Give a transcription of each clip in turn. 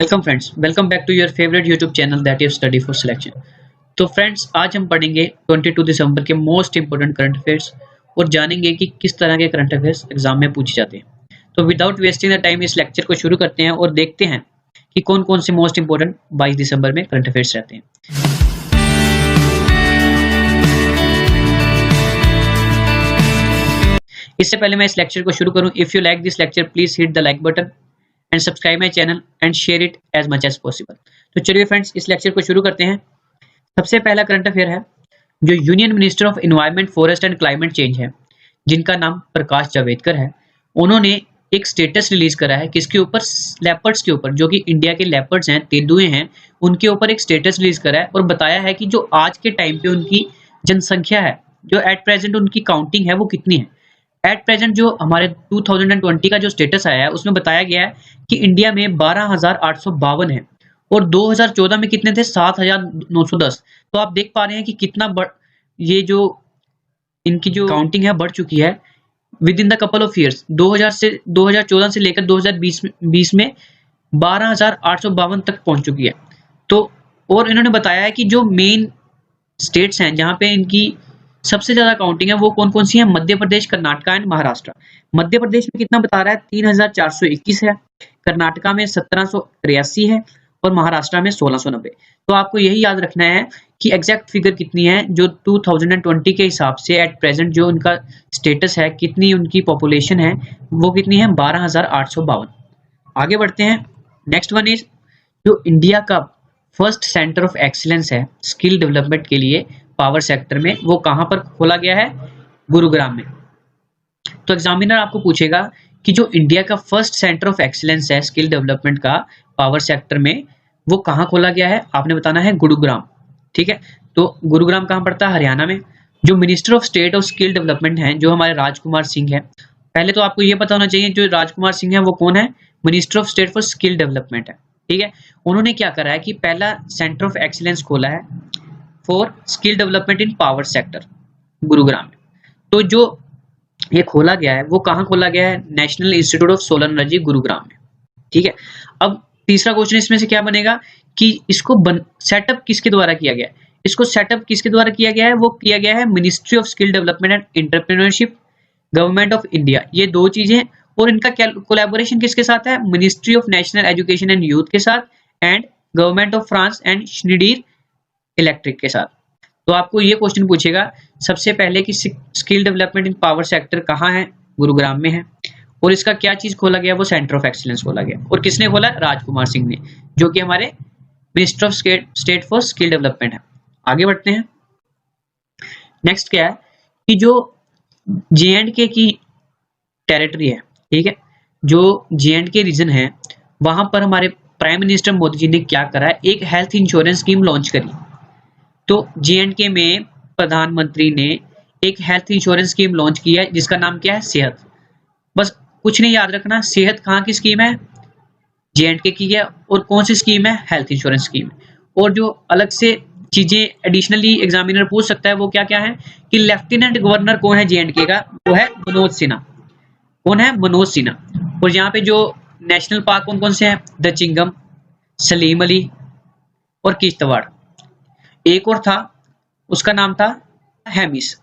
Welcome friends, welcome back to your favourite YouTube channel that is study for selection. तो friends, आज हम पढ़ेंगे 22 दिसंबर के मोस्ट इंपोर्टेंट करंट अफेयर्स और जानेंगे कि किस तरह के करंट अफेयर्स एग्जाम में पूछे जाते हैं। तो विदाउट वेस्टिंग द टाइम इस लेक्चर को शुरू करते हैं और देखते हैं कि कौन कौन से मोस्ट इंपोर्टेंट 22 दिसंबर में करंट अफेयर्स रहते हैं। इससे पहले मैं इस लेक्चर को शुरू करूं, if you like this lecture please hit the like button and subscribe my channel and share it as much as possible. तो चलिए फ्रेंड्स, इस लेक्चर को शुरू करते हैं। सबसे पहला करंट अफेयर है जो union minister of environment, forest and climate change है, जिनका नाम प्रकाश जावड़ेकर है। उन्होंने एक स्टेटस रिलीज करा है किसके ऊपर? लेपर्ड्स के ऊपर, जो कि इंडिया के लेपर्ड्स हैं, तेंदुए हैं, उनके ऊपर एक स्टेटस रिलीज करा है और बताया है कि जो आज के टाइम पे उनकी जनसंख्या है, जो एट प्रेजेंट उनकी काउंटिंग है, वो कितनी है। एट प्रेजेंट जो हमारे 2020 का जो स्टेटस आया है उसमें बताया गया है कि इंडिया में 12,852 है और 2014 में कितने थे? 7,910। तो आप देख पा रहे हैं कि कितना ये जो इनकी जो काउंटिंग है बढ़ चुकी है with in the couple of years. 2014 से लेकर 2020 में 12,852 तक पहुंच चुकी है। तो और इन्होंने बताया है कि जो मेन स्टेट्स हैं जहां पे इनकी सबसे ज्यादा काउंटिंग है वो कौन कौन सी है? मध्य प्रदेश, कर्नाटका एंड महाराष्ट्र। मध्य प्रदेश में कितना बता रहा है? 3,421 है। कर्नाटका में 1,783 है और महाराष्ट्र में 1,690। तो आपको यही याद रखना है कि एग्जैक्ट फिगर कितनी है जो 2020 के हिसाब से एट प्रेजेंट जो उनका स्टेटस है, कितनी उनकी पॉपुलेशन है, वो कितनी है? 12,852। आगे बढ़ते हैं। नेक्स्ट वन इज जो इंडिया का फर्स्ट सेंटर ऑफ एक्सीलेंस है स्किल डेवलपमेंट के लिए पावर सेक्टर में, वो कहां पर खोला गया है? गुरुग्राम में। तो एग्जामिनर आपको पूछेगा कि जो इंडिया का फर्स्ट सेंटर ऑफ एक्सीलेंस है स्किल डेवलपमेंट का पावर सेक्टर में, वो कहां खोला गया है? आपने बताना है गुरुग्राम। ठीक है, तो गुरुग्राम कहां पड़ता है? हरियाणा में। जो minister of state of skill development है, जो हमारे राजकुमार सिंह है, पहले तो आपको ये पता होना चाहिए जो राजकुमार सिंह है वो कौन है? Minister of state for skill development है। ठीक है, उन्होंने क्या करा है कि पहला सेंटर ऑफ एक्सीलेंस खोला है for skill development in power sector Gurugram में। तो जो ये खोला गया है वो कहाँ खोला गया है? National institute of solar energy Gurugram में। ठीक है, अब तीसरा क्वेश्चन इसमें से क्या बनेगा कि इसको सेटअप किसके द्वारा किया गया है? इसको सेटअप किसके द्वारा किया गया है? वो किया गया है ministry of skill development and entrepreneurship, government of India. ये दो चीजें हैं और इनका कोलैबोरेशन किसके साथ है? Ministry of national education and youth के साथ and government of France and Schneider Electric के साथ। तो आपको ये क्वेश्चन पूछेगा सबसे पहले कि skill development in power sector कहाँ है? गुरुग्राम में है। और इसका क्या चीज खोला गया? वो सेंटर ऑफ एक्सीलेंस खोला गया। और किसने खोला? राजकुमार सिंह ने, जो कि हमारे minister of state for skill development है। आगे बढ़ते हैं। नेक्स्ट क्या है कि जो J&K की टेरिटरी है, ठीक है, जो J&K रीजन है, वहां पर हमारे प्राइम मिनिस्टर मोदी जी ने क्या करा है? एक हेल्थ इंश्योरेंस स्कीम लॉन्च करी। तो J&K में प्रधानमंत्री ने एक हेल्थ इंश्योरेंस स्कीम लॉन्च की है जिसका नाम क्या है? सेहत। बस कुछ नहीं याद रखना, सेहत कहाँ की स्कीम है? J&K की है। और कौन सी स्कीम है? Health insurance scheme. और जो अलग से चीजें एडिशनली एग्जामिनर पूछ सकता है वो क्या क्या है कि लेफ्टिनेंट गवर्नर कौन है J&K का? वो है मनोज सिन्हा। कौन है? मनोज सिन्हा। और यहाँ पे जो नेशनल पार्क कौन कौन से हैं? द चिंगम, सलीम अली और किश्तवाड़। एक और था, उसका नाम था हेमिस।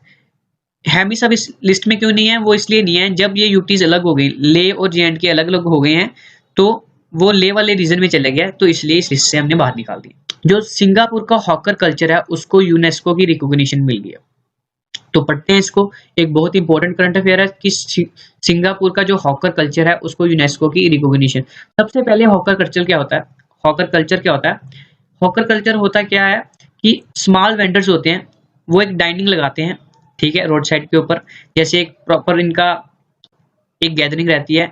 हेमिस अब इस लिस्ट में क्यों नहीं है? वो इसलिए नहीं है, जब ये यूटीज अलग हो गई, ले और J&K अलग अलग हो गए हैं, तो वो ले वाले रीजन में चले गया, तो इसलिए इस लिस्ट से हमने बाहर निकाल दिया। जो सिंगापुर का हॉकर कल्चर है उसको यूनेस्को की रिकॉग्निशन मिल गया। तो पढ़ते हैं इसको। एक बहुत इंपॉर्टेंट करंट अफेयर है कि सिंगापुर का जो हॉकर कल्चर है उसको यूनेस्को की रिकॉग्निशन। सबसे पहले हॉकर कल्चर क्या होता है? हॉकर कल्चर क्या होता है? हॉकर कल्चर होता क्या है कि स्मॉल वेंडर्स होते हैं, वो एक डाइनिंग लगाते हैं, ठीक है, रोड साइड के ऊपर, जैसे एक प्रॉपर इनका एक गैदरिंग रहती है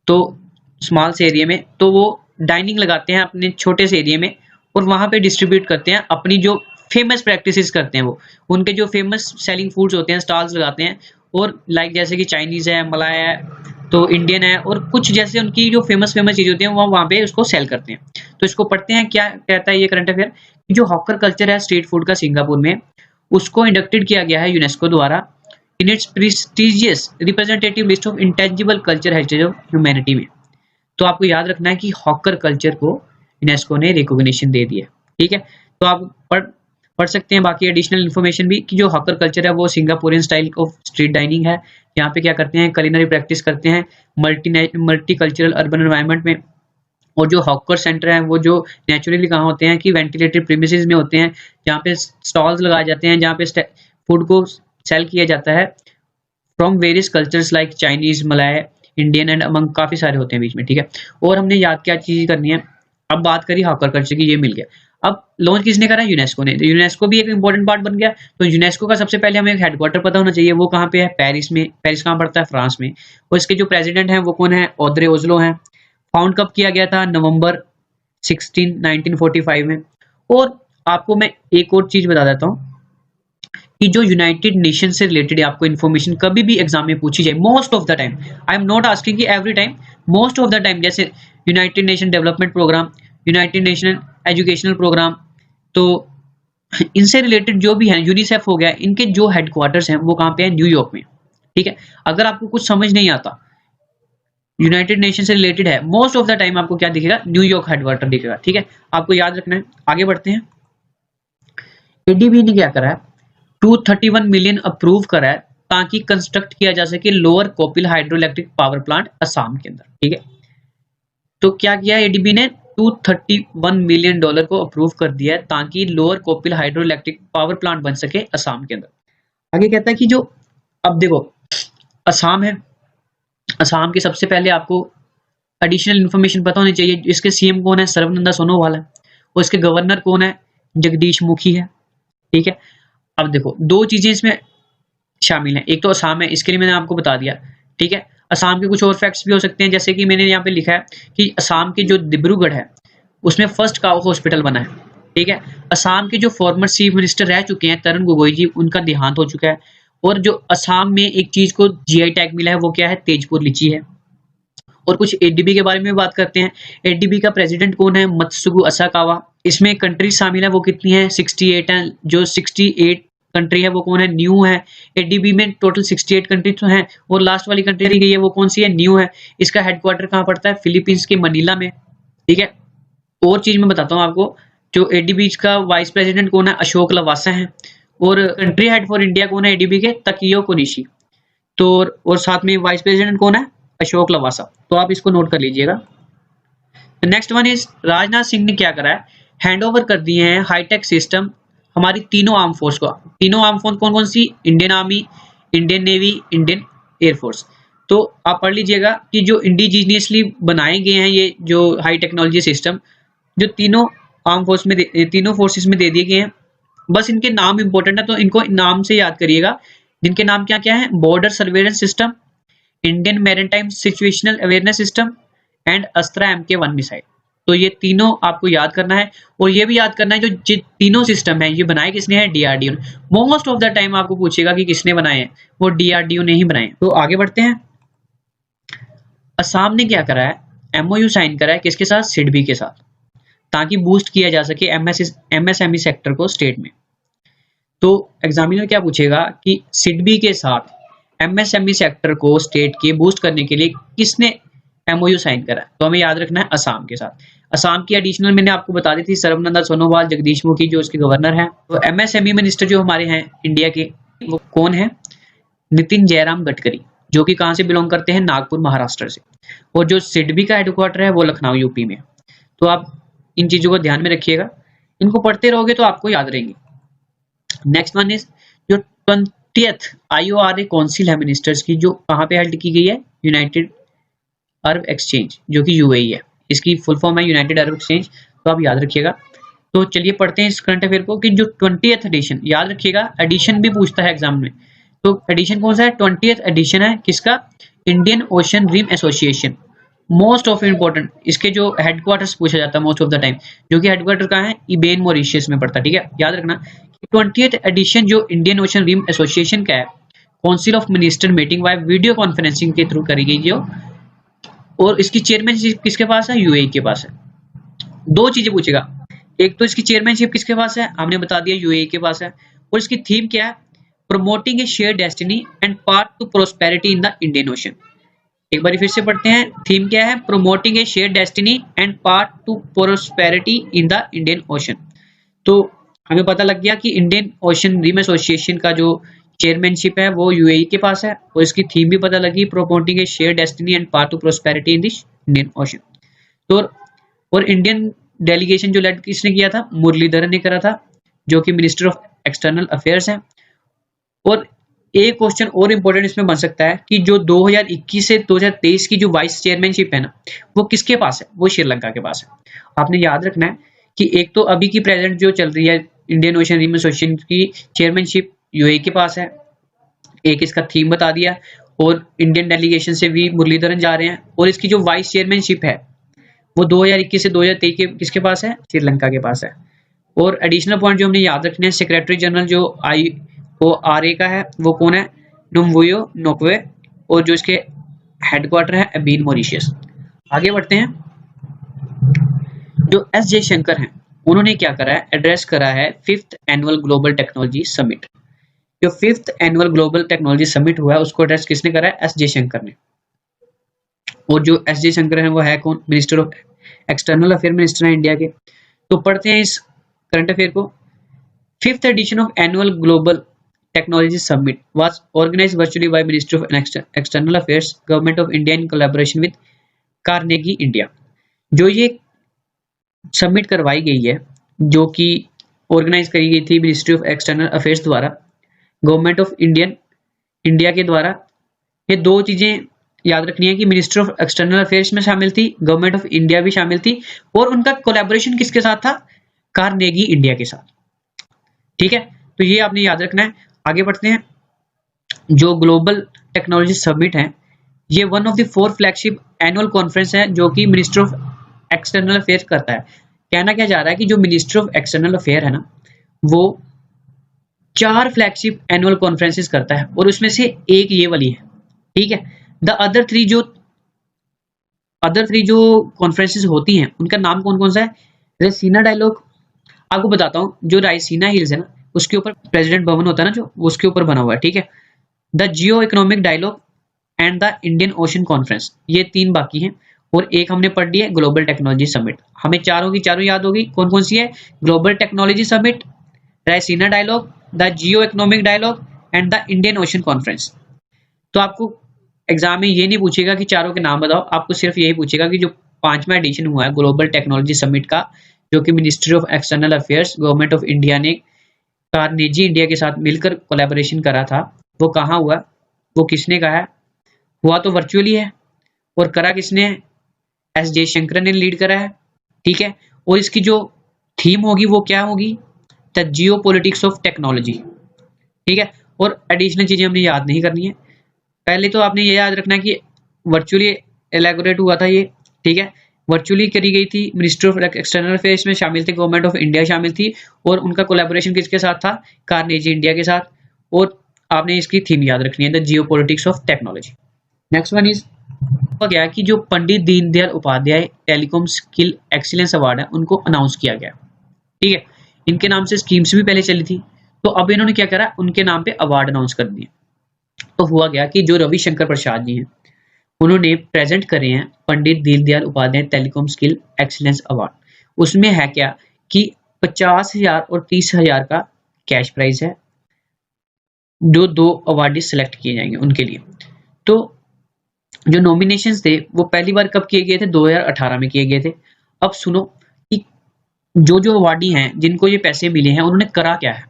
तो स्मॉल से एरिया में, तो वो डाइनिंग लगाते हैं अपने छोटे से एरिया में और वहां पे डिस्ट्रीब्यूट करते हैं अपनी जो फेमस प्रैक्टिसेस करते हैं, वो उनके जो फेमस सेलिंग फूड्स होते हैं, स्टॉल्स लगाते हैं। और लाइक जैसे कि चाइनीज है, मलाई है, तो इंडियन है, और कुछ जैसे उनकी जो फेमस चीजें होती हैं वो वहां पे उसको सेल करते हैं। तो इसको पढ़ते हैं क्या कहता है ये करंट अफेयर। जो हॉकर कल्चर है स्ट्रीट फूड का सिंगापुर में, उसको इंडक्टेड किया गया है यूनेस्को द्वारा in its prestigious representative list of intangible culture heritage of humanity में। तो आपको याद रखना है कि हॉकर कल्चर को यूनेस्को ने रिकॉग्निशन दे दिया। ठीक है, तो आप पढ़ सकते हैं बाकी एडिशनल इन्फॉर्मेशन भी कि जो हॉकर कल्चर है वो Singaporean style of street dining है। यहाँ पे क्या करते हैं, कुलिनरी प्रैक्टिस करते हैं मल्टी कल्चरल अर्बन एनवायरनमेंट में। और जो हॉकर सेंटर है वो जो नेचुरली कहाँ होते हैं कि वेंटिलेटेड प्रीमिसेस में होते हैं, जहाँ पे स्टॉल्स लगाए जाते हैं, जहाँ पे फूड को सेल किया जाता है from various cultures like Chinese, Malay, Indian and among, काफी सारे होते हैं बीच में। ठीक है, और हमने याद क्या चीज करनी है, अब बात करी हॉकर कल्चर की, ये मिल गया। अब लॉन्च किसने करा, यूनेस्को ने। तो यूनेस्को भी एक इंपॉर्टेंट पार्ट बन गया। तो यूनेस्को का सबसे पहले हमें एक हेडक्वार्टर पता होना चाहिए, वो कहाँ पे है, पेरिस में। पेरिस कहाँ पड़ता है, फ्रांस में। और इसके जो प्रेसिडेंट हैं वो कौन है, ऑद्रे ओज्लो हैं। फाउंड कब किया गया था, नवंबर 16 1945 में। और आपको मैं एक और चीज बता देता हूँ कि जो यूनाइटेड नेशन से रिलेटेड आपको इन्फॉर्मेशन कभी भी एग्जाम में पूछी जाए, most of the time, I am not asking कि every time, most of the time, जैसे united nation development programme, united nation educational programme, तो इनसे रिलेटेड जो भी है, यूनिसेफ हो गया, इनके जो हेडक्वार्टर्स हैं वो कहाँ पे है, न्यूयॉर्क में। ठीक है, अगर आपको कुछ समझ नहीं आता, यूनाइटेड नेशन से रिलेटेड है, मोस्ट ऑफ द टाइम आपको क्या दिखेगा, न्यूयॉर्क हेडक्वार्टर दिखेगा। ठीक है, आपको याद रखना है। आगे बढ़ते हैं। एडीबी ने क्या करा है, 231 मिलियन अप्रूव करा है ताकि कंस्ट्रक्ट किया जा सके lower Kopili hydro electric power plant Assam के अंदर। ठीक है, तो क्या किया एडीबी ने, 231 मिलियन डॉलर को अप्रूव कर दिया है ताकि lower Kopili hydro electric power plant बन सके असम के अंदर। आगे कहता है कि जो, अब देखो असम है, असम के सबसे पहले आपको एडिशनल इन्फॉर्मेशन पता होनी चाहिए। इसके सीएम कौन है, सर्बानंद सोनोवाल है। और इसके गवर्नर कौन है, जगदीश मुखी है। ठीक है, अब देखो दो चीजें इसमें शामिल हैं, एक तो असम है, इसके लिए मैंने आपको बता दिया। ठीक है, असम के कुछ और फैक्ट्स भी हो सकते हैं, जैसे कि मैंने यहाँ पे लिखा है कि असम के जो डिब्रूगढ़ है उसमें फर्स्ट काउ हॉस्पिटल बना है। ठीक है, असम के जो फॉर्मर चीफ मिनिस्टर रह चुके हैं तरुण गोगोई जी, उनका देहांत हो चुका है। और जो असम में एक चीज को जीआई टैग मिला है वो क्या है, तेजपुर लीची है। और कुछ एडीबी के बारे में बात करते हैं। एडीबी का प्रेसिडेंट कौन है, मत्सुगु असाकावा। इसमें कंट्री शामिल है, वो कितनी है, 68 है। जो 68 कंट्री है वो कौन है, न्यू है। एडीबी में टोटल 68 कंट्री तो हैं, और लास्ट वाली कंट्री दी गई है वो कौन सी है, न्यू है। इसका हेडक्वार्टर कहाँ पड़ता है, फिलीपींस के मनीला में। ठीक है, और चीज मैं बताता हूँ आपको, जो एडीबी का वाइस प्रेसिडेंट कौन है, अशोक लवासा है। और कंट्री हेड फॉर इंडिया कौन है एडीबी के, तकियो कोनिशी। तो और साथ में वाइस प्रेसिडेंट कौन है, अशोक लवासा। तो आप इसको नोट कर लीजिएगा। Next one is, Rajnath Singh ने क्या करा है, हैंड ओवर कर दिए हैं हाईटेक सिस्टम हमारी तीनों आर्म फोर्स को। तीनों आर्म फोर्स कौन कौन सी, Indian army, Indian navy, Indian air force. तो आप पढ़ लीजिएगा कि जो इंडिजीनियसली बनाए गए हैं ये जो हाई टेक्नोलॉजी सिस्टम, जो तीनों आर्म फोर्स में, तीनों फोर्सेस में दे दिए गए हैं। बस इनके नाम इंपॉर्टेंट है, तो इनको नाम से याद करिएगा, जिनके नाम क्या क्या है, border surveillance system, Indian maritime situational awareness system and अस्त्रा MK1 missile. तो ये तीनों आपको याद करना है। और ये भी याद करना है जो तीनों सिस्टम है ये बनाए किसने है, डीआरडीओ ने। मोस्ट ऑफ द टाइम आपको पूछेगा कि किसने बनाए हैं, वो डीआरडीओ ने ही बनाए। तो आगे बढ़ते हैं। असम ने क्या करा है, एमओयू साइन करा है किसके साथ, सिडबी के साथ, ताकि बूस्ट किया जा सके एमएसएमई सेक्टर को स्टेट में। तो एग्जामिनर क्या पूछेगा कि सिडबी के साथ एमएसएमई सेक्टर को स्टेट के बूस्ट करने के लिए किसने एमओयू साइन करा, तो हमें याद रखना है असम के साथ। असम की एडिशनल मैंने आपको बता दी थी, सर्बानंद सोनोवाल, जगदीश मुखी जो उसके गवर्नर हैं। तो एमएसएमई मिनिस्टर जो हमारे हैं इंडिया के, वो कौन है, नितिन जयराम गडकरी, जो कि कहां से बिलोंग करते हैं, नागपुर महाराष्ट्र से। और जो सिडबी का हेडक्वार्टर है वो लखनऊ यूपी में। तो आप इन चीजों को ध्यान में रखिएगा, इनको पढ़ते रहोगे तो आपको याद रहेंगे। नेक्स्ट वन इज, जो 20th IORA काउंसिल है मिनिस्टर्स की, जो कहां पे हेल्ड की गई है, यूनाइटेड अरब एक्सचेंज, जो कि यूएई है। इसकी फुल फॉर्म है यूनाइटेड अरब एक्सचेंज, तो आप याद रखिएगा। तो चलिए पढ़ते हैं इस करंट अफेयर को कि जो 20th एडिशन, याद रखिएगा एडिशन भी पूछता है एग्जाम में। तो एडिशन कौन सा है, 20th एडिशन है किसका, Indian Ocean rim association. Most of important, इसके जो हेडक्वार्टर्स पूछा जाता है मोस्ट ऑफ द टाइम, जो कि हेडक्वार्टर कहाँ है, इबेन मॉरिशस में पड़ता है। ठीक है, याद रखना 20th एडिशन जो इंडियन ओशन रिम एसोसिएशन का है, council of minister meeting vibe video conferencing के थ्रू करी गई जो, और इसकी चेयरमैनशिप किसके पास है, यूएई के पास है। दो चीजें पूछेगा, एक तो इसकी चेयरमैनशिप किसके पास है, हमने बता दिया यूएई के पास है। और इसकी थीम क्या है, promoting a share destiny and path to prosperity in the Indian Ocean. एक बार फिर से पढ़ते हैं। थीम क्या है? Promoting a share destiny and path to prosperity in the Indian Ocean. तो हमें पता लग गया कि इंडियन ओशन रिम एसोसिएशन का जो चेयरमैनशिप है वो यूएई के पास है, और इसकी थीम भी पता लगी, promoting a share destiny and path to prosperity in this Indian Ocean. तो और इंडियन डेलीगेशन जो लेड किसने किया था? मुरलीधरन ने करा था, जो कि मिनिस्टर ऑफ एक्सटर्नल अफेयर्स है। और एक क्वेश्चन और इम्पोर्टेंट इसमें बन सकता है कि जो 2021 से 2023 की जो वाइस चेयरमैनशिप है ना, वो किसके पास है? वो श्रीलंका के पास है। आपने याद रखना है कि एक तो अभी की प्रेजेंट जो चल रही है इंडियन ओशन रिम एसोसिएशन की चेयरमैनशिप यूएई के पास है, एक इसका थीम बता दिया, और इंडियन डेलीगेशन से भी मुरलीधरन जा रहे हैं, और इसकी जो वाइस चेयरमैनशिप है वो 2021 से 2023 के किसके पास है? श्रीलंका के पास है। और एडिशनल पॉइंट जो हमने याद रखने हैं, सेक्रेटरी जनरल जो IORA का है वो कौन है? नुम्बुयो नोक्वे, और जो इसके हेडक्वार्टर है अबीन मॉरिशियस। आगे बढ़ते हैं। जो एस जयशंकर हैं उन्होंने क्या करा है? एड्रेस करा है 5th annual global technology summit. जो 5th annual global technology summit हुआ है उसको एड्रेस किसने करा है? एस जयशंकर ने। और जो एस जयशंकर है वो है कौन? Minister of external affair minister है इंडिया के। तो पढ़ते हैं इस करंट अफेयर को। 5th edition of annual global technology summit was organized virtually by Ministry of External Affairs, Government of India in collaboration with Carnegie India। जो ये submit करवाई गई है, जो कि ऑर्गेनाइज करी गई थी मिनिस्ट्री ऑफ एक्सटर्नल अफेयर्स द्वारा, गवर्नमेंट ऑफ इंडिया के द्वारा। ये दो चीजें याद रखनी है कि मिनिस्ट्री ऑफ एक्सटर्नल अफेयर्स में शामिल थी, गवर्नमेंट ऑफ इंडिया भी शामिल थी, और उनका कोलैबोरेशन किसके साथ था? कार्नेगी इंडिया के साथ। ठीक है, तो ये आपने याद रखना है। आगे बढ़ते हैं। जो ग्लोबल टेक्नोलॉजी समिट है ये one of the 4 flagship annual conference है जो कि मिनिस्टर ऑफ एक्सटर्नल अफेयर करता है। कहना क्या जा रहा है कि जो मिनिस्टर ऑफ एक्सटर्नल अफेयर है ना, वो 4 फ्लैगशिप एनुअल कॉन्फ्रेंसेस करता है, और उसमें से एक ये वाली है। ठीक है, द अदर थ्री जो कॉन्फ्रेंसेस होती हैं उनका नाम कौन कौन सा है? रायसीना डायलॉग। आपको बताता हूँ, जो रायसीना हिल्स है ना उसके ऊपर प्रेसिडेंट भवन होता है ना, जो उसके ऊपर बना हुआ है। ठीक है, the geo economic dialogue and the Indian Ocean conference, ये 3 बाकी हैं, और एक हमने पढ़ ली है ग्लोबल टेक्नोलॉजी समिट। हमें चारों की चारों याद होगी। कौन कौन सी है? Global technology summit, Raisina dialogue, the geo economic dialogue and the Indian Ocean conference. तो आपको एग्जाम में ये नहीं पूछेगा कि चारों के नाम बताओ, आपको सिर्फ यही पूछेगा कि जो 5वां एडिशन हुआ है ग्लोबल टेक्नोलॉजी समिट का, जो कि ministry of external affairs government of India ने कार्नेजी इंडिया के साथ मिलकर कोलैबोरेशन करा था, वो कहाँ हुआ, वो किसने कहा है? हुआ तो वर्चुअली है, और करा किसने? एस जयशंकर ने लीड करा है। ठीक है, और इसकी जो थीम होगी वो क्या होगी? The geo politics of technology. ठीक है, और एडिशनल चीजें हमने याद नहीं करनी है। पहले तो आपने ये याद रखना है कि वर्चुअली एलैबोरेट हुआ था ये। ठीक है, वर्चुअली करी गई थी, मिनिस्ट्री ऑफ एक्सटर्नल अफेयर्स में शामिल थे, गवर्नमेंट ऑफ इंडिया शामिल थी, और उनका कोलैबोरेशन किसके साथ था? कार्नेजी इंडिया के साथ। और आपने इसकी थीम याद रखनी है, the geo politics of technology. Next one is क्या कि जो Pandit Deendayal Upadhyay telecom skill excellence award है उनको अनाउंस किया गया। ठीक है, इनके नाम से स्कीम्स भी पहले चली थी, तो अब इन्होंने क्या करा? उनके नाम पे अवार्ड अनाउंस कर दिए। तो हुआ गया कि जो रविशंकर प्रसाद जी हैं उन्होंने प्रेजेंट करे हैं Pandit Deendayal Upadhyay telecom skill excellence award. उसमें है क्या कि 50,000 और 30,000 का कैश प्राइज है, जो 2 अवार्डी सिलेक्ट किए जाएंगे उनके लिए। तो जो नॉमिनेशंस थे वो पहली बार कब किए गए थे? 2018 में किए गए थे। अब सुनो कि जो अवार्डी हैं जिनको ये पैसे मिले हैं उन्होंने करा क्या है।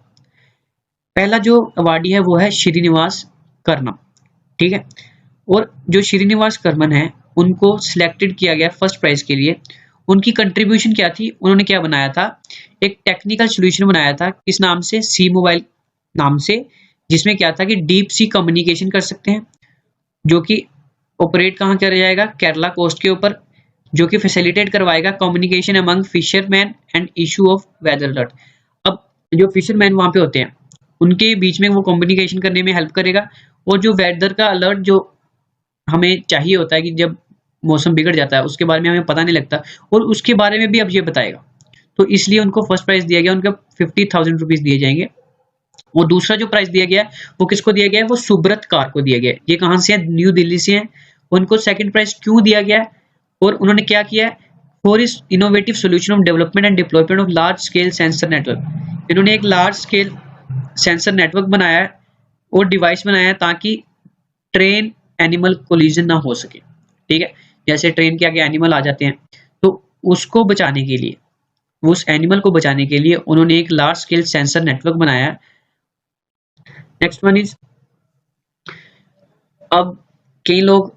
पहला जो अवार्डी है वो है श्रीनिवास कर्मन। ठीक है, और जो श्रीनिवास कर्मन है उनको सिलेक्टेड किया गया फर्स्ट प्राइज के लिए। उनकी कंट्रीब्यूशन क्या थी? उन्होंने क्या बनाया था? एक टेक्निकल सोल्यूशन बनाया था, किस नाम से? सी मोबाइल नाम से, जिसमें क्या था कि डीप सी कम्युनिकेशन कर सकते हैं, जो कि ऑपरेट कहाँ किया जाएगा? केरला कोस्ट के ऊपर, जो कि फैसिलिटेट करवाएगा communication among fisherman and issue of weather alert. अब जो फिशरमैन वहां पे होते हैं उनके बीच में वो कम्युनिकेशन करने में हेल्प करेगा, और जो वेदर का अलर्ट जो हमें चाहिए होता है कि जब मौसम बिगड़ जाता है उसके बारे में हमें पता नहीं लगता, और उसके बारे में भी अब ये बताएगा। तो इसलिए उनको फर्स्ट प्राइज दिया गया, उनको 50,000 रुपीज दिए जाएंगे। और दूसरा जो प्राइज दिया गया है वो किसको दिया गया है? वो सुब्रत कार को दिया गया है। ये कहाँ से है? न्यू दिल्ली से है, उनको सेकंड प्राइज क्यों दिया गया है और उन्होंने क्या किया है, फॉर इस innovative solution of development and deployment of large scale sensor network. इन्होंने एक लार्ज स्केल सेंसर नेटवर्क बनाया है और डिवाइस बनाया है ताकि ट्रेन एनिमल कोलिजन ना हो सके। ठीक है, जैसे ट्रेन के आगे एनिमल आ जाते हैं तो उसको बचाने के लिए, उस एनिमल को बचाने के लिए उन्होंने एक लार्ज स्केल सेंसर नेटवर्क बनाया है। नेक्स्ट वन इज, अब कई लोग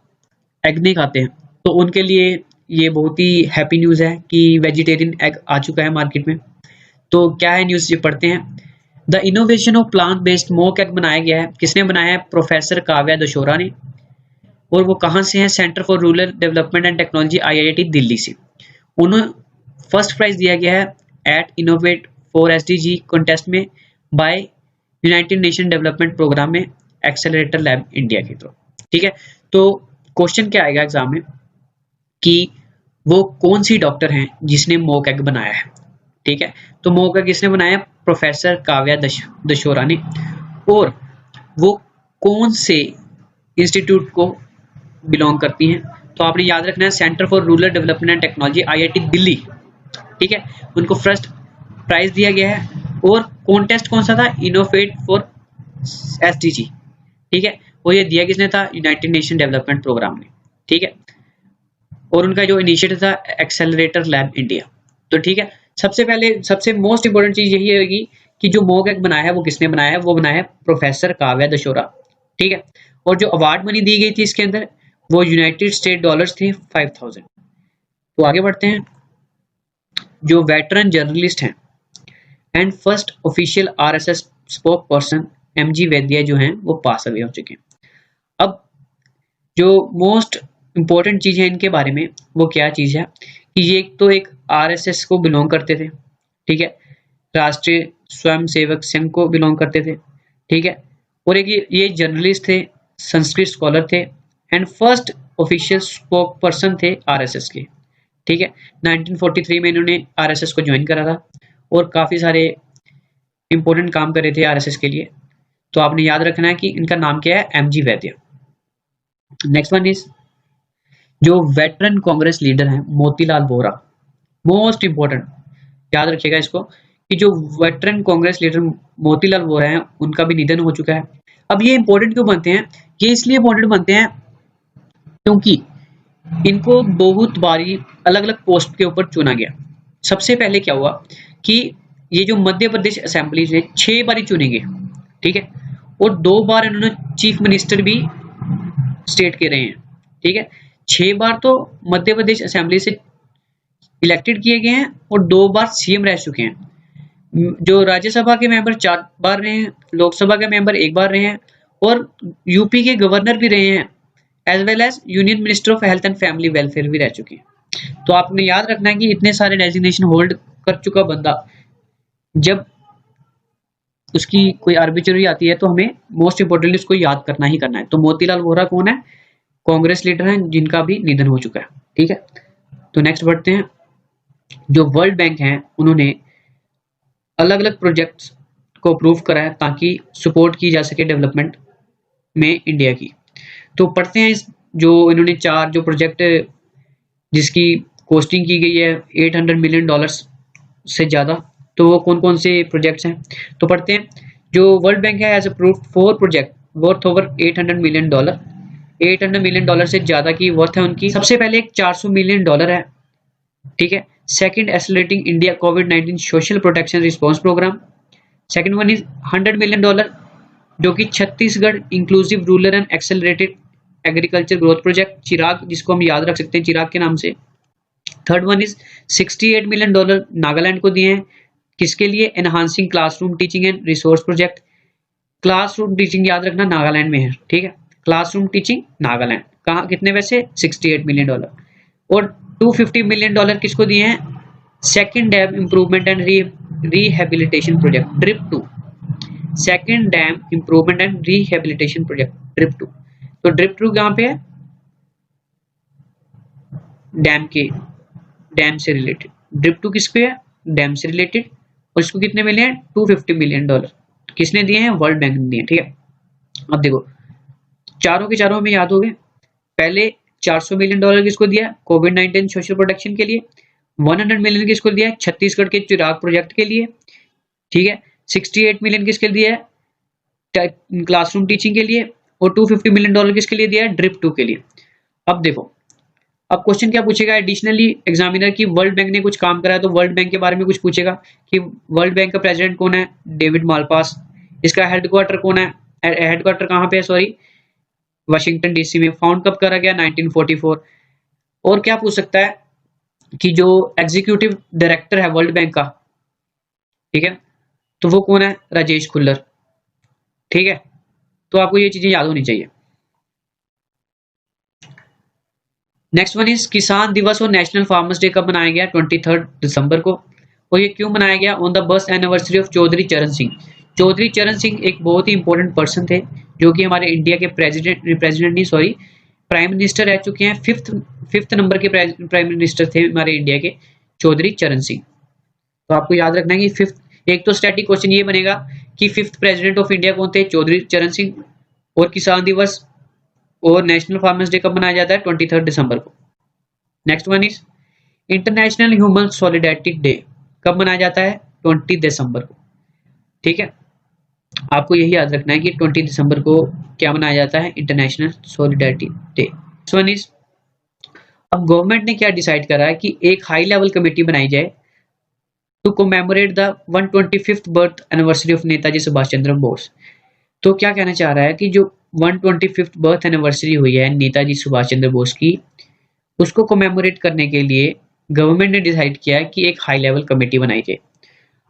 एग नहीं खाते हैं तो उनके लिए ये बहुत ही हैप्पी न्यूज़ है कि वेजिटेरियन एग आ चुका है मार्केट में। तो क्या है न्यूज़, ये पढ़ते हैं। The innovation of plant based mock egg बनाया गया है। किसने बनाया है? प्रोफेसर काव्या दशोरा ने। और वो कहाँ से है? Centre for rural development and technology IIT Delhi से। उन्हें फर्स्ट प्राइज दिया गया है at innovate for SDG contest में by united nation development programme में एक्सेलरेटर लैब इंडिया के थ्रू। ठीक है, तो क्वेश्चन क्या आएगा एग्जाम में कि वो कौन सी डॉक्टर हैं जिसने मोक एग बनाया है। ठीक है, तो मोक एग किसने बनाया? प्रोफेसर काव्या दशोरा ने। और वो कौन से इंस्टीट्यूट को बिलोंग करती हैं? तो आपने याद रखना है centre for rural development and technology IIT Delhi. ठीक है, उनको फर्स्ट प्राइज दिया गया है। और कॉन्टेस्ट कौन सा था? Innovate for SDG। ठीक है, वो ये दिया किसने था? यूनाइटेड नेशन डेवलपमेंट प्रोग्राम ने। ठीक है, और उनका जो इनिशिएटिव था एक्सेलरेटर लैब इंडिया। तो ठीक है, सबसे पहले सबसे मोस्ट इंपोर्टेंट चीज यही होगी कि जो मोक एग बनाया है वो किसने बनाया है? वो बनाया है प्रोफेसर काव्या दशोरा। ठीक है, और जो अवार्ड मनी दी गई थी इसके अंदर वो यूनाइटेड स्टेट डॉलर्स थे 5000। तो आगे बढ़ते हैं। जो वेटरन जर्नलिस्ट हैं and first official RSS spoke person MG वैद्य जो हैं वो पास अवे हो चुके हैं। अब जो मोस्ट इंपॉर्टेंट चीज है इनके बारे में वो क्या चीज है कि ये तो एक RSS को बिलोंग करते थे। ठीक है, राष्ट्रीय स्वयं सेवक संघ को बिलोंग करते थे। ठीक है, और एक ये जर्नलिस्ट थे, संस्कृत स्कॉलर थे and first official spoke person थे RSS के। ठीक है, 1943 में इन्होंने RSS को ज्वाइन करा था और काफी सारे इंपॉर्टेंट काम कर रहे थे RSS के लिए। तो आपने याद रखना है कि इनका नाम क्या है? MG Vaidya. Next one is, जो वेटरन कांग्रेस लीडर हैं मोतीलाल वोरा। मोस्ट इंपॉर्टेंट याद रखिएगा इसको कि जो वेटरन कांग्रेस लीडर मोतीलाल वोरा हैं उनका भी निधन हो चुका है। अब ये इंपॉर्टेंट क्यों बनते हैं? ये इसलिए इंपॉर्टेंट बनते हैं क्योंकि इनको बहुत बारी अलग अलग पोस्ट के ऊपर चुना गया। सबसे पहले क्या हुआ कि ये जो मध्य प्रदेश असेंबली से 6 बारी चुने गए। ठीक है, और 2 बार इन्होंने चीफ मिनिस्टर भी स्टेट के रहे हैं। ठीक है, 6 बार तो मध्य प्रदेश असेंबली से इलेक्टेड किए गए हैं और 2 बार CM रह चुके हैं। जो राज्यसभा के मेंबर 4 बार रहे हैं, लोकसभा के मेंबर 1 बार रहे हैं और यूपी के गवर्नर भी रहे हैं, as well as union minister of health and family welfare भी रह चुके हैं। तो आपने याद रखना है कि इतने सारे डेजिग्नेशन होल्ड कर चुका बंदा जब उसकी कोई आर्बिट्रेरी आती है तो हमें मोस्ट इंपोर्टेंटली उसको याद करना ही करना है। तो मोतीलाल वोरा कौन है? कांग्रेस लीडर हैं जिनका भी निधन हो चुका है। ठीक है, तो नेक्स्ट बढ़ते हैं। जो वर्ल्ड बैंक हैं उन्होंने अलग अलग प्रोजेक्ट्स को अप्रूव करा है ताकि सपोर्ट की जा सके डेवलपमेंट में इंडिया की। तो पढ़ते हैं इस जो इन्होंने 4 जो प्रोजेक्ट जिसकी कॉस्टिंग की गई है $800 मिलियन से ज़्यादा, तो वो कौन कौन से प्रोजेक्ट्स हैं? तो पढ़ते हैं। जो वर्ल्ड बैंक है has approved 4 project worth over $800 million. $800 million से ज़्यादा की वर्थ है उनकी। सबसे पहले एक $400 मिलियन है। ठीक है, सेकंड एक्सेलरेटिंग इंडिया कोविड-19 social protection response programme. Second one is $100 million जो कि Chhattisgarh inclusive rural and accelerated agriculture growth project Chirag, जिसको हम याद रख सकते हैं चिराग के नाम से। Third one is $68 million Nagaland को दिए हैं। किसके लिए? Enhancing classroom teaching and resource project. Classroom teaching याद रखना नागालैंड में है। ठीक है, क्लासरूम टीचिंग नागालैंड। कहाँ कितने पैसे? $68 मिलियन। और $250 मिलियन किसको दिए हैं? Second dam improvement and rehabilitation project drip 2। Second dam improvement and rehabilitation project drip 2। तो ड्रिप 2 कहाँ पे है? डैम से रिलेटेड। ड्रिप 2 किस पे है? डैम से रिलेटेड। और इसको कितने मिले हैं? $250 मिलियन। किसने दिए हैं? वर्ल्ड बैंक ने दिए। ठीक है, अब देखो चारों के चारों हमें याद हो गए। पहले $400 मिलियन किसको दिया है? कोविड-19 सोशल प्रोटेक्शन के लिए। 100 मिलियन किसको दिया है? छत्तीसगढ़ के चिराग प्रोजेक्ट के लिए, ठीक है। 68 मिलियन किसके लिए दिया है? क्लासरूम टीचिंग के लिए। और $250 मिलियन किसके लिए दिया है? ड्रिप 2 के लिए। अब देखो, अब क्वेश्चन क्या पूछेगा एडिशनली एग्जामिनर की, वर्ल्ड बैंक ने कुछ काम करा है तो वर्ल्ड बैंक के बारे में कुछ पूछेगा कि वर्ल्ड बैंक का प्रेसिडेंट कौन है? David Malpass. इसका हेडक्वार्टर कौन है? हेडक्वार्टर कहाँ पे है? सॉरी, वाशिंगटन डीसी में। फाउंड कब करा गया? 1944। और क्या पूछ सकता है कि जो एग्जीक्यूटिव डायरेक्टर है वर्ल्ड बैंक का, ठीक है, तो वो कौन है? राजेश खुल्लर, ठीक है। तो आपको ये चीजें याद होनी चाहिए। नेक्स्ट वन इज किसान दिवस और नेशनल फार्मर्स डे कब मनाया गया? 23 दिसंबर को। और ये क्यों मनाया गया? On the birth anniversary of Chaudhary Charan Singh. Chaudhary Charan Singh एक बहुत ही इंपॉर्टेंट पर्सन थे जो कि हमारे इंडिया के प्रेसिडेंट नहीं सॉरी प्राइम मिनिस्टर रह चुके हैं। फिफ्थ नंबर के प्राइम मिनिस्टर थे हमारे इंडिया के, चौधरी चरण सिंह। तो आपको याद रखना है कि फिफ्थ, एक तो स्टैटिक क्वेश्चन ये बनेगा कि फिफ्थ प्रेसिडेंट ऑफ इंडिया कौन थे? चौधरी चरण सिंह। और किसान दिवस और नेशनल फार्मर्स डे कब मनाया जाता है? 23 दिसंबर को। Next one is international human solidarity day कब मनाया जाता है? 20 दिसंबर को, ठीक है। आपको यही याद रखना है कि 20 दिसंबर को क्या मनाया जाता है? International solidarity day. Next one is, अब गवर्नमेंट ने क्या डिसाइड करा है कि एक हाई लेवल कमेटी बनाई जाए to commemorate the 125th birth anniversary of Netaji Subhash Chandra Bose. तो क्या कहना चाह रहा है कि जो 125th बर्थ एनिवर्सरी हुई है नेताजी सुभाष चंद्र बोस की, उसको कोमेमोरेट करने के लिए गवर्नमेंट ने डिसाइड किया है कि एक हाई लेवल कमेटी बनाई जाए।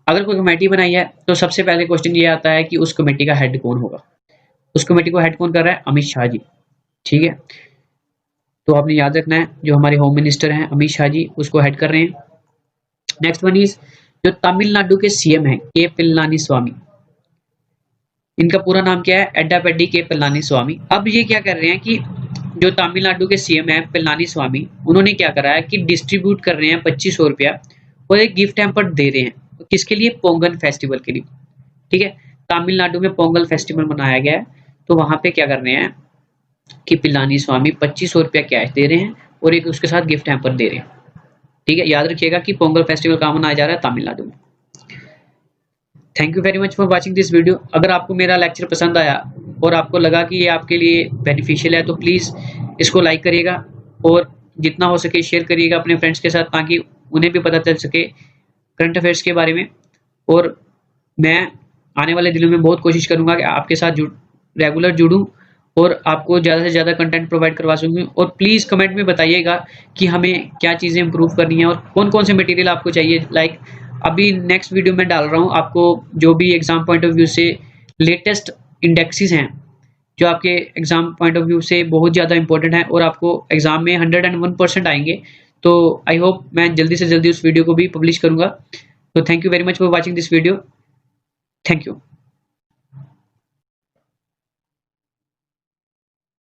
अगर कोई कमेटी बनाई है तो सबसे पहले क्वेश्चन ये आता है कि उस कमेटी का हेड कौन होगा? उस कमेटी को हेड कौन कर रहा है? अमित शाह जी, ठीक है। तो आपने याद रखना है जो हमारे होम मिनिस्टर हैं अमित शाह जी, उसको हेड कर रहे हैं। नेक्स्ट वन इज, जो तमिलनाडु के सीएम हैं के पलानी स्वामी, इनका पूरा नाम क्या है? एड्डापेड्डी के पलानी स्वामी। अब ये क्या कर रहे हैं कि जो तमिलनाडु के सीएम है पलानी स्वामी, उन्होंने क्या करा है कि डिस्ट्रीब्यूट कर रहे हैं 2500 रुपया और एक गिफ्ट हैम्पर दे रहे हैं। किसके लिए? पोंगल फेस्टिवल के लिए, ठीक है। तमिलनाडु में पोंगल फेस्टिवल मनाया गया है, तो वहां पे क्या कर रहे हैं कि पलानी स्वामी 2500 रुपया कैश दे रहे हैं और एक उसके साथ गिफ्ट हैम्पर दे रहे हैं, ठीक है। याद रखिएगा कि पोंगल फेस्टिवल कहाँ मनाया जा रहा है? तमिलनाडु में। Thank you very much for watching this video. अगर आपको मेरा लेक्चर पसंद आया और आपको लगा कि ये आपके लिए बेनिफिशियल है तो प्लीज़ इसको लाइक करिएगा और जितना हो सके शेयर करिएगा अपने फ्रेंड्स के साथ, ताकि उन्हें भी पता चल सके करंट अफेयर्स के बारे में। और मैं आने वाले दिनों में बहुत कोशिश करूंगा कि आपके साथ रेगुलर जुड़ूं और आपको ज़्यादा से ज़्यादा कंटेंट प्रोवाइड करवा सकूँ। और प्लीज़ कमेंट में बताइएगा कि हमें क्या चीज़ें इंप्रूव करनी है और कौन कौन से मटेरियल आपको चाहिए। लाइक अभी नेक्स्ट वीडियो में डाल रहा हूँ आपको जो भी एग्जाम पॉइंट ऑफ व्यू से लेटेस्ट इंडेक्सेस हैं जो आपके एग्जाम पॉइंट ऑफ व्यू से बहुत ज़्यादा इंपॉर्टेंट है और आपको एग्जाम में 101% आएंगे। तो आई होप मैं जल्दी से जल्दी उस वीडियो को भी पब्लिश करूँगा। तो thank you very much for watching this video. Thank you.